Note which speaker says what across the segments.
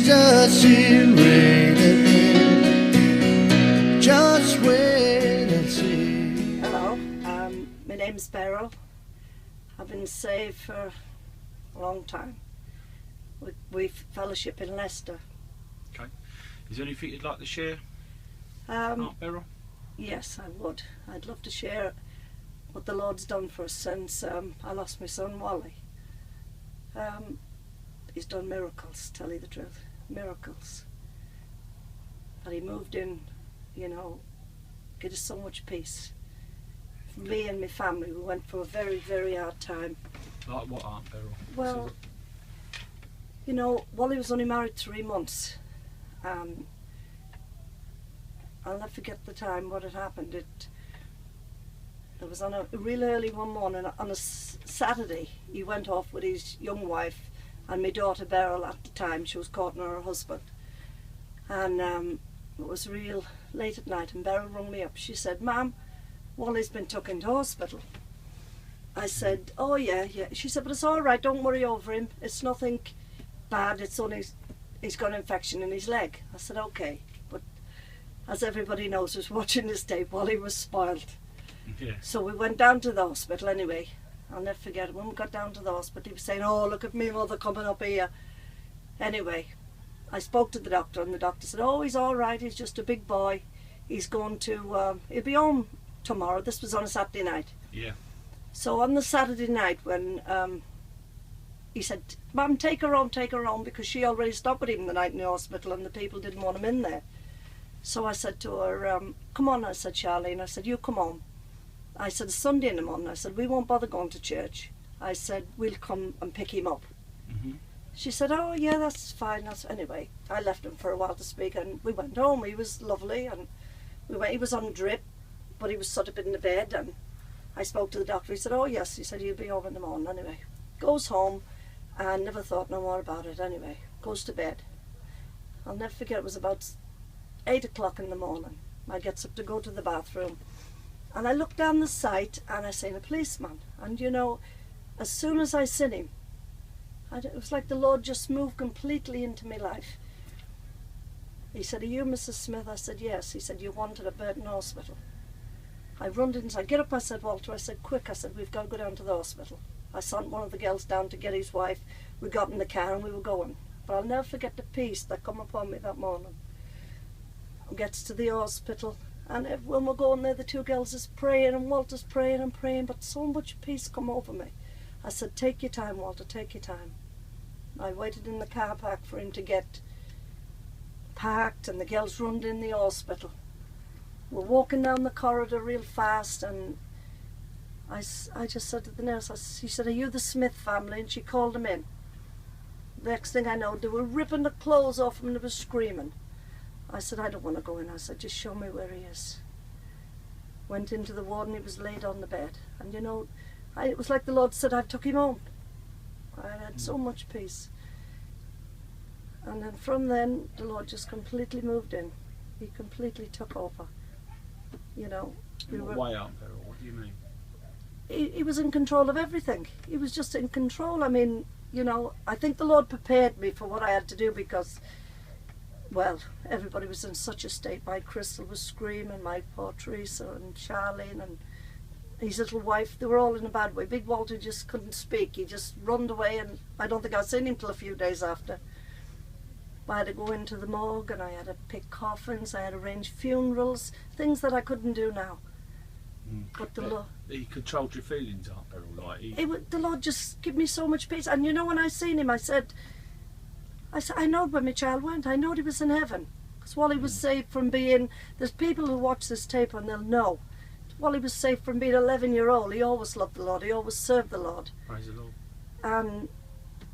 Speaker 1: just you wait and just wait and see.
Speaker 2: Hello, my name's Beryl. I've been saved for a long time. We fellowship in Leicester.
Speaker 3: Okay. Is there anything you'd like to share,
Speaker 2: Um,
Speaker 3: Beryl?
Speaker 2: yes, I would. I'd love to share what the Lord's done for us since I lost my son Wally. He's done miracles, tell you the truth, miracles. And he moved in, you know, gave us so much peace. For me and my family, we went through a very, very hard time.
Speaker 3: Like what, Aunt Beryl?
Speaker 2: Well, you know, Wally was only married 3 months. I'll never forget the time what had happened. It was on a real early one morning, on a Saturday. He went off with his young wife and my daughter Beryl at the time. She was courting her husband. And it was real late at night, and Beryl rung me up. She said, "Ma'am, Wally's been took into hospital." I said, "Oh yeah." She said, "But it's all right, don't worry over him. It's nothing bad, it's only he's got an infection in his leg." I said, "Okay." But as everybody knows who's watching this tape, Wally was spoiled.
Speaker 3: Yeah.
Speaker 2: So we went down to the hospital anyway. I'll never forget it. When we got down to the hospital, he was saying, "Oh, look at me mother coming up here." Anyway, I spoke to the doctor, and the doctor said, "Oh, he's all right, he's just a big boy. He's going to, he'll be home tomorrow." This was on a Saturday night.
Speaker 3: Yeah.
Speaker 2: So on the Saturday night when he said, "Mum, take her home," because she already stopped with him the night in the hospital and the people didn't want him in there. So I said to her, "Come on," I said, "Charlene," I said, "you come home." I said, "It's Sunday in the morning," I said, "we won't bother going to church." I said, "We'll come and pick him up."
Speaker 3: Mm-hmm.
Speaker 2: She said, "Oh yeah, that's fine." Anyway, I left him for a while to speak, and we went home. He was lovely, and he was on drip, but he was sort of in the bed, and I spoke to the doctor. He said, "Oh yes," he said, "he'll be home in the morning." Anyway, goes home and never thought no more about it. Anyway, goes to bed. I'll never forget, it was about 8 o'clock in the morning. I gets up to go to the bathroom, and I look down the sight and I seen a policeman. And you know, as soon as I seen him, it was like the Lord just moved completely into my life. He said, "Are you Mrs. Smith?" I said, "Yes." He said, "You wanted at Burton Hospital." I run inside, "Get up," I said, "Walter." I said, "Quick," I said, "we've got to go down to the hospital." I sent one of the girls down to get his wife. We got in the car and we were going. But I'll never forget the peace that come upon me that morning. Gets to the hospital, and when we're going there, the two girls is praying, and Walter's praying and praying, but so much peace come over me. I said, "Take your time, Walter, take your time." I waited in the car park for him to get parked, and the girls run in the hospital. We're walking down the corridor real fast, and I just said to the nurse, she said, "Are you the Smith family?" And she called them in. The next thing I know, they were ripping the clothes off him and they were screaming. I said, "I don't want to go in." I said, "Just show me where he is." Went into the ward and he was laid on the bed. And you know, it was like the Lord said, "I've took him home." I had so much peace. And then from then, the Lord just completely moved in. He completely took over. You know.
Speaker 3: In what way, Aunt Beryl? What do you mean?
Speaker 2: He was in control of everything. He was just in control. I mean, you know, I think the Lord prepared me for what I had to do because, well, everybody was in such a state. My Crystal was screaming, my poor Teresa and Charlene and his little wife, they were all in a bad way. Big Walter just couldn't speak. He just runned away, and I don't think I'd seen him till a few days after. I had to go into the morgue, and I had to pick coffins, I had to arrange funerals, things that I couldn't do now. But the Lord,
Speaker 3: he controlled your feelings, Aunt Beryl, like
Speaker 2: the Lord just gave me so much peace. And you know, when I seen him, I said, I knowed where my child went. I knowed he was in heaven. Because Wally was saved from being, there's people who watch this tape and they'll know. Wally was saved from being 11-year-old. He always loved the Lord. He always served the Lord.
Speaker 3: Praise the Lord.
Speaker 2: And,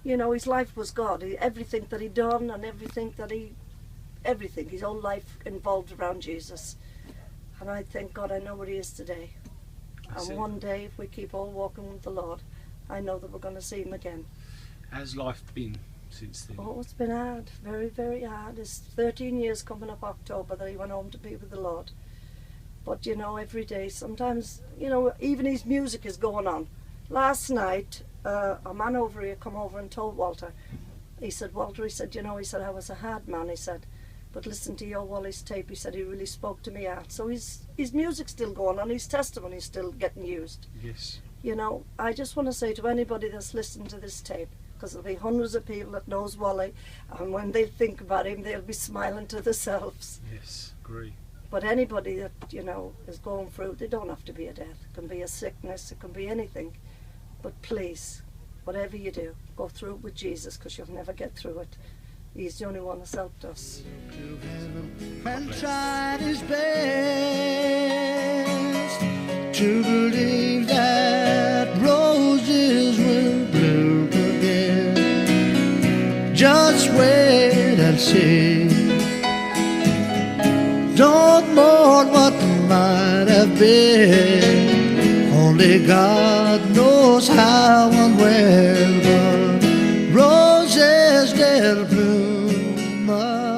Speaker 2: you know, his life was God. Everything that he done and everything, his whole life involved around Jesus. And I thank God I know where he is today. And one day, if we keep all walking with the Lord, I know that we're going to see him again.
Speaker 3: How's life been since then?
Speaker 2: Oh, it's been hard, very, very hard. It's 13 years coming up October that he went home to be with the Lord. But, you know, every day, sometimes, you know, even his music is going on. Last night, a man over here come over and told Walter, he said, Walter, he said, you know, he said, I was a hard man, he said, but listen to your Wally's tape, he said, he really spoke to me heart. So his music's still going on, his testimony's still getting used.
Speaker 3: Yes.
Speaker 2: You know, I just want to say to anybody that's listening to this tape, because there'll be hundreds of people that knows Wally, and when they think about him, they'll be smiling to themselves.
Speaker 3: Yes, agree.
Speaker 2: But anybody that, you know, is going through, they don't have to be a death. It can be a sickness, it can be anything. But please, whatever you do, go through it with Jesus, because you'll never get through it. He's the only one that's helped us.
Speaker 1: And tried his best to believe that roses will bloom again. Just wait and see. Don't mourn what might have been. Only God knows how and where, but roses they'll bloom again.